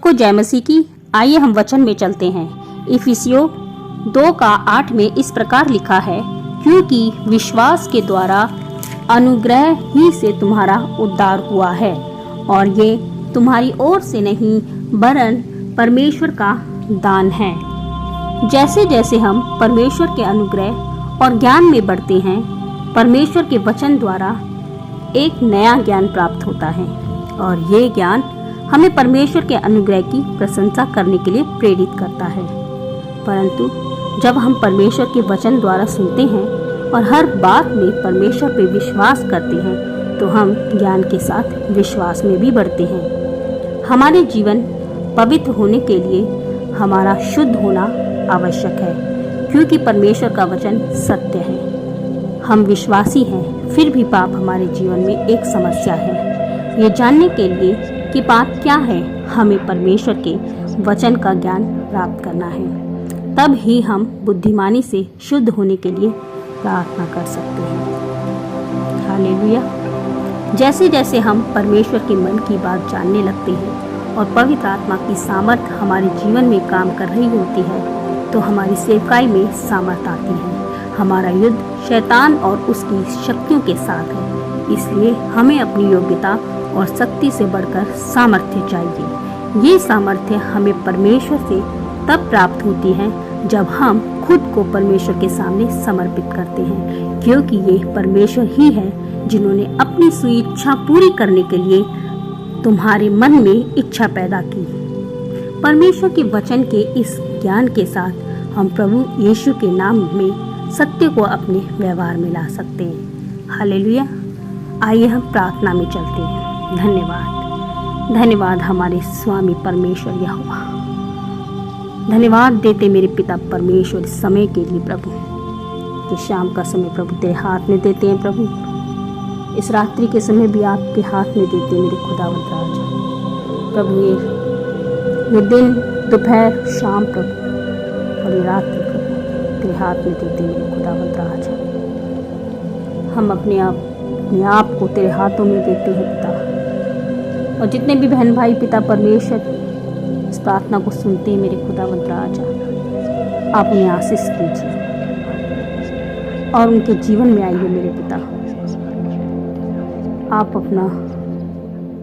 सबको जय मसीह की। आइए हम वचन में चलते हैं। इफिसियों 2:8 में इस प्रकार लिखा है, क्योंकि विश्वास के द्वारा अनुग्रह ही से तुम्हारा उद्धार हुआ है, और ये तुम्हारी ओर से नहीं वरन परमेश्वर का दान है। जैसे जैसे हम परमेश्वर के अनुग्रह और ज्ञान में बढ़ते हैं, परमेश्वर के वचन द्वारा एक नया ज्ञान प्राप्त होता है, और ये ज्ञान हमें परमेश्वर के अनुग्रह की प्रशंसा करने के लिए प्रेरित करता है। परंतु जब हम परमेश्वर के वचन द्वारा सुनते हैं और हर बात में परमेश्वर पर विश्वास करते हैं, तो हम ज्ञान के साथ विश्वास में भी बढ़ते हैं। हमारे जीवन पवित्र होने के लिए हमारा शुद्ध होना आवश्यक है, क्योंकि परमेश्वर का वचन सत्य है। हम विश्वासी हैं, फिर भी पाप हमारे जीवन में एक समस्या है। ये जानने के लिए कि पाप क्या है, हमें परमेश्वर के वचन का ज्ञान प्राप्त करना है। तब ही हम बुद्धिमानी से शुद्ध होने के लिए प्रार्थना कर सकते हैं। हालेलुया। जैसे जैसे हम परमेश्वर के मन की बात जानने लगते हैं और पवित्र आत्मा की सामर्थ्य हमारे जीवन में काम कर रही होती है, तो हमारी सेवकाई में सामर्थ आती है। हमारा युद्ध शैतान और उसकी शक्तियों के साथ है, इसलिए हमें अपनी योग्यता और शक्ति से बढ़कर सामर्थ्य चाहिए। ये सामर्थ्य हमें परमेश्वर से तब प्राप्त होती है जब हम खुद को परमेश्वर के सामने समर्पित करते हैं, क्योंकि ये परमेश्वर ही है जिन्होंने अपनी स्वेच्छा पूरी करने के लिए तुम्हारे मन में इच्छा पैदा की। परमेश्वर के वचन के इस ज्ञान के साथ हम प्रभु यीशु के नाम में सत्य को अपने व्यवहार में ला सकते हैं। हालेलुया। आइए हम प्रार्थना में चलते हैं। धन्यवाद हमारे स्वामी परमेश्वर यहोवा। धन्यवाद देते मेरे पिता परमेश्वर इस समय के लिए प्रभु, कि शाम का समय प्रभु तेरे हाथ में देते हैं प्रभु। इस रात्रि के समय भी आपके हाथ में देते मेरे खुदावंद राजा। प्रभु ये दिन, दोपहर, शाम प्रभु, और ये रात्रि प्रभु तेरे हाथ में देते मेरे खुदावंद राजा। हम अपने आप को तेरे हाथों में देते हैं पिता, और जितने भी बहन भाई पिता परमेश्वर इस प्रार्थना को सुनते हैं मेरे खुदावंद राजा, आप उन्हें आशीष कीजिए और उनके जीवन में आइए मेरे पिता। आप अपना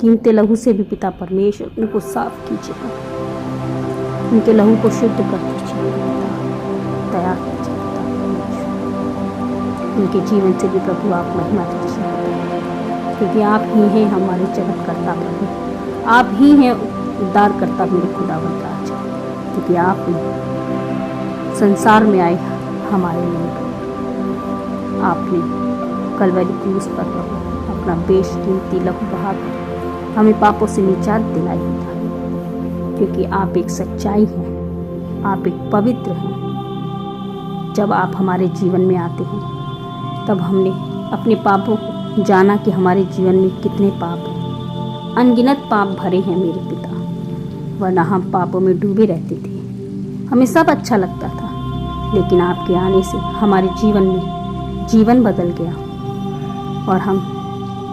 कीमती लहू से भी पिता परमेश्वर उनको साफ कीजिए, उनके लहू को शुद्ध कर दीजिए पिता, दया कीजिए पिता परमेश्वर। उनके जीवन से भी प्रभु आप महिमा दीजिए, क्योंकि आप ही हैं हमारे जगतकर्ता प्रभु, आप ही हैं उद्धार करता मेरे खुदावंद राजा, क्योंकि आप संसार में आए हमारे लिए। आपने कलवरी क्रूस पर अपना बेशकीमती लहू बहाकर हमें पापों से निजात दिलाई था, क्योंकि आप एक सच्चाई हैं, आप एक पवित्र हैं। जब आप हमारे जीवन में आते हैं, तब हमने अपने पापों को जाना कि हमारे जीवन में कितने पाप हैं। अनगिनत पाप भरे हैं मेरे पिता, वरना हम पापों में डूबे रहते थे। हमें सब अच्छा लगता था, लेकिन आपके आने से हमारे जीवन में जीवन बदल गया, और हम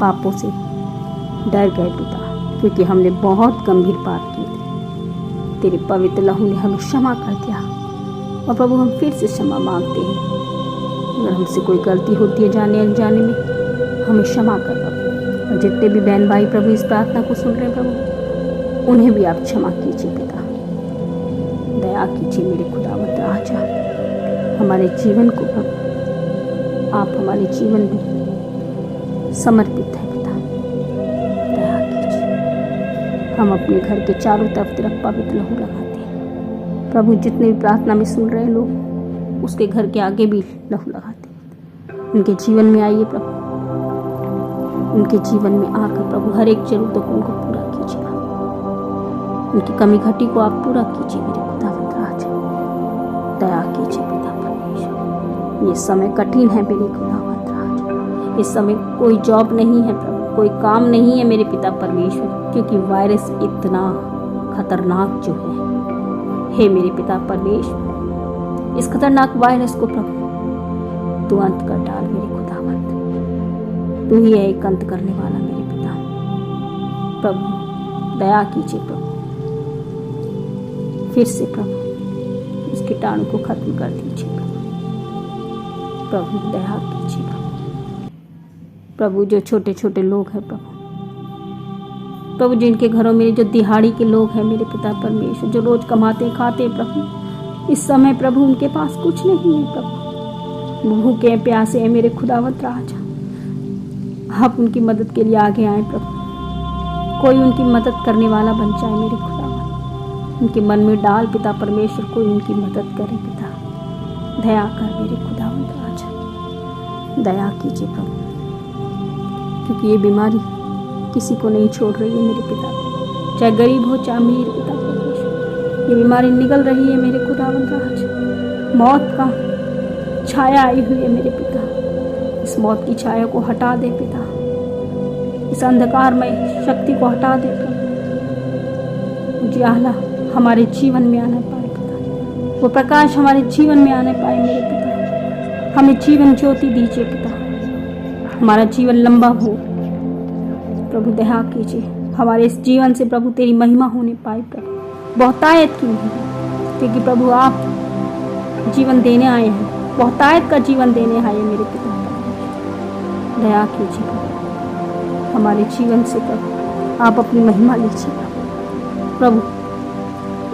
पापों से डर गए पिता, क्योंकि हमने बहुत गंभीर पाप किए थे। तेरे पवित्र लहू ने हमें क्षमा कर दिया, और प्रभु हम फिर से क्षमा मांगते हैं। अगर हमसे कोई गलती होती है जाने अनजाने में, हमें क्षमा कर प्रभु। और जितने भी बहन भाई प्रभु इस प्रार्थना को सुन रहे हैं प्रभु, उन्हें भी आप क्षमा कीजिए पिता, दया कीजिए मेरे खुदावंद राजा। हमारे जीवन को प्रभु आप हमारे जीवन में समर्पित है पिता, दया कीजिए। हम अपने घर के चारों तरफ तेरा पवित्र लहू लगाते हैं प्रभु। जितने भी प्रार्थना में सुन रहे हैं लोग, उसके घर के आगे भी लहू लगाते हैं। उनके जीवन में आइए प्रभु, उनके जीवन में आकर प्रभु हर एक जरूरतों को उनको पूरा कीजिए। उनकी कमी घटी को आप पूरा कीजिए मेरे खुदावंद राजा, दया कीजिए पिता परमेश्वर। ये समय कठिन है मेरे खुदावंद राजा, इस समय कोई जॉब नहीं है प्रभु, कोई काम नहीं है मेरे पिता परमेश्वर, क्योंकि वायरस इतना खतरनाक जो है। हे मेरे पिता परमेश्वर, इस खतरनाक वायरस को प्रभु तू अंत कर डाल मेरे खुदावंद। तू ही है एक अंत करने वाला मेरे पिता। प्रभु दया कीजिए प्रभु, फिर से प्रभु उस कीटाणु को खत्म कर दीजिए प्रभु दया कीजिए प्रभु जो छोटे छोटे लोग हैं प्रभु जिनके घरों में जो दिहाड़ी के लोग हैं मेरे पिता परमेश्वर, जो रोज कमाते खाते प्रभु, इस समय प्रभु उनके पास कुछ नहीं है प्रभु, भूखे प्यासे हैं मेरे खुदावंत राजा। आप उनकी मदद के लिए आगे आए प्रभु, कोई उनकी मदद करने वाला बन जाए मेरे खुदावंत, उनके मन में डाल पिता परमेश्वर, कोई उनकी मदद करे पिता, दया कर मेरे खुदावंत राजा, दया कीजिए प्रभु, क्योंकि ये बीमारी किसी को नहीं छोड़ रही है मेरे पिता, चाहे गरीब हो चाहे अमीर पिता परमेश्वर, ये बीमारी निकल रही है मेरे खुदावंत राजा। मौत का छाया आई हुई है मेरे पिता, इस मौत की छाया को हटा दे पिता, इस अंधकारमय शक्ति को हटा दे प्रभु, उजियाला हमारे जीवन में आना पाए पिता, वो प्रकाश हमारे जीवन में आने पाए मेरे पिता, हमें जीवन ज्योति दीजिए पिता, हमारा जीवन लंबा हो प्रभु, दया कीजिए हमारे इस जीवन से प्रभु तेरी महिमा होने पाए प्रभु, बहुतायत की नहीं, क्योंकि प्रभु आप जीवन देने आए हैं, बहुतायत का जीवन देने आए मेरे पिता, दया कीजिए प्रभु हमारे जीवन से प्रभु, आप अपनी महिमा लीजिए प्रभु।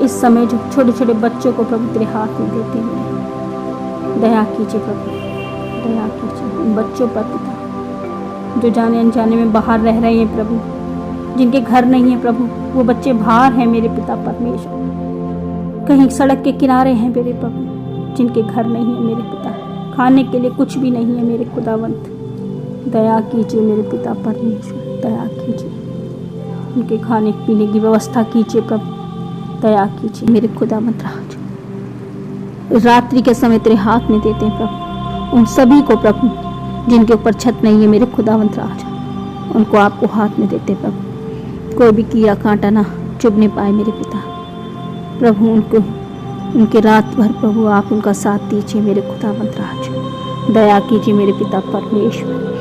इस समय जो छोटे छोटे बच्चों को प्रभु तेरे हाथ में देते हैं, दया कीजिए प्रभु, दया कीजिए उन बच्चों पर पिता जो जाने अनजाने में बाहर रह रहे हैं प्रभु, जिनके घर नहीं है प्रभु, वो बच्चे बाहर हैं मेरे पिता परमेश्वर, कहीं सड़क के किनारे हैं मेरे प्रभु, जिनके घर नहीं है मेरे पिता, खाने के लिए कुछ भी नहीं है मेरे खुदावंत, दया कीजिए मेरे पिता परमेश्वर, दया कीजिए उनके खाने पीने की व्यवस्था कीजिए प्रभु, दया कीजिए मेरे खुदावंत राज। रात्रि के समय तेरे हाथ में देते हैं प्रभु उन सभी को प्रभु जिनके ऊपर छत नहीं है मेरे खुदावंत राजा, उनको आपको हाथ में देते प्रभु, कोई भी कीड़ा कांटा ना चुभने पाए मेरे पिता प्रभु, उनको उनके रात भर प्रभु आप उनका साथ दीजिए मेरे खुदावंत राजा, दया कीजिए मेरे पिता परमेश्वर।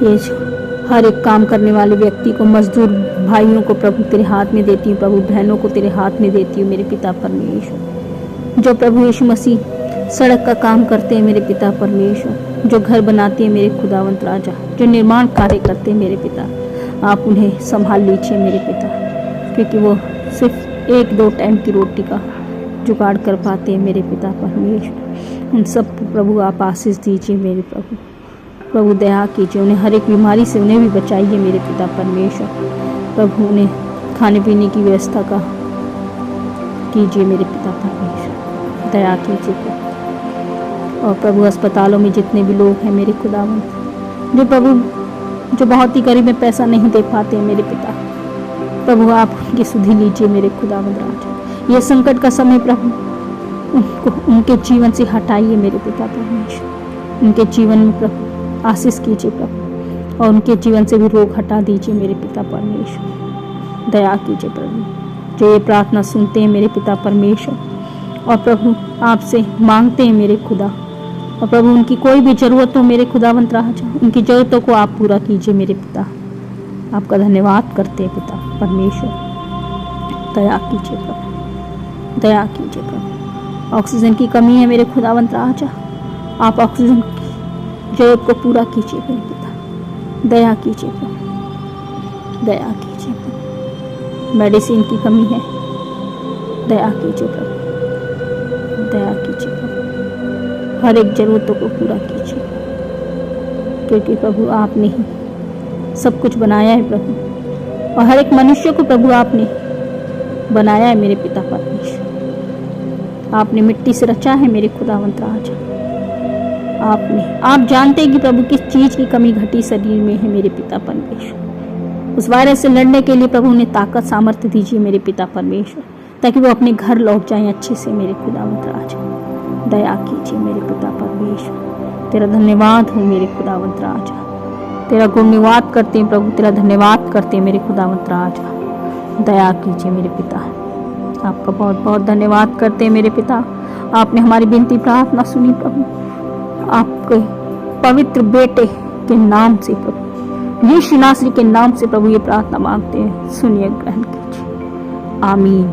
ये हर एक काम करने वाले व्यक्ति को, मजदूर भाइयों को प्रभु तेरे हाथ में देती हूँ प्रभु, बहनों को तेरे हाथ में देती हूँ मेरे पिता परमेश्वर, जो प्रभु यीशु मसीह सड़क का काम करते हैं मेरे पिता परमेश्वर, जो घर बनाते हैं मेरे खुदावंत राजा, जो निर्माण कार्य करते हैं मेरे पिता, आप उन्हें संभाल लीजिए मेरे पिता, क्योंकि वो सिर्फ 1-2 टाइम की रोटी का जुगाड़ कर पाते हैं मेरे पिता परमेश्वर। उन सब प्रभु आप आशीष दीजिए मेरे प्रभु, प्रभु दया कीजिए, उन्हें हर एक बीमारी से उन्हें भी बचाइए मेरे पिता परमेश्वर, प्रभु उन्हें खाने पीने की व्यवस्था का कीजिए मेरे पिता परमेश्वर, दया कीजिए प्रभु। और प्रभु अस्पतालों में जितने भी लोग हैं मेरे खुदावंत, जो प्रभु जो बहुत ही गरीब में पैसा नहीं दे पाते हैं मेरे पिता, प्रभु आप उनकी सुधि लीजिए मेरे खुदावंत राजा। ये संकट का समय प्रभु उनको उनके जीवन से हटाइए मेरे पिता परमेश्वर, उनके जीवन में प्रभु आशीष कीजिए प्रभु, और उनके जीवन से भी रोग हटा दीजिए मेरे पिता परमेश्वर, दया कीजिए प्रभु। जो ये प्रार्थना सुनते हैं मेरे पिता परमेश्वर और प्रभु आपसे मांगते हैं मेरे खुदा, और प्रभु उनकी कोई भी ज़रूरत हो मेरे खुदावंत राजा, उनकी ज़रूरतों को आप पूरा कीजिए मेरे पिता। आपका धन्यवाद करते हैं पिता परमेश्वर, दया कीजिए प्रभु, दया कीजिए प्रभु। ऑक्सीजन की कमी है मेरे खुदावंत राजा, आप ऑक्सीजन की ज़रूरत को पूरा कीजिए मेरे पिता, दया कीजिए प्रभु, दया कीजिए प्रभु। मेडिसिन की कमी है, दया कीजिए प्रभु, दया कीजिए प्रभु, हर एक ज़रूरतों को पूरा कीजिए, क्योंकि प्रभु आपने ही सब कुछ बनाया है प्रभु, और हर एक मनुष्य को प्रभु आपने बनाया है मेरे पिता परमेश्वर। आपने मिट्टी से रचा है मेरे खुदावंत राजा, आप जानते हैं कि प्रभु किस चीज़ की कमी घटी शरीर में है मेरे पिता परमेश्वर। उस वायरस से लड़ने के लिए प्रभु उन्हें ताकत सामर्थ्य दीजिए मेरे पिता परमेश्वर, ताकि वो अपने घर लौट जाएं अच्छे से मेरे खुदावंत राजा, दया कीजिए मेरे पिता परमेश्वर। तेरा धन्यवाद हो मेरे खुदावंत राजा, तेरा गुणवाद करते हैं प्रभु, तेरा धन्यवाद करते हैं मेरे खुदावंत राजा, दया कीजिए मेरे पिता। आपका बहुत बहुत धन्यवाद करते हैं मेरे पिता, आपने हमारी विनती प्रार्थना सुनी प्रभु, आपके पवित्र बेटे के नाम से प्रभु, यीशु नासरी के नाम से प्रभु ये प्रार्थना मांगते हैं, सुनिए ग्रहण कीजिए, आमीन।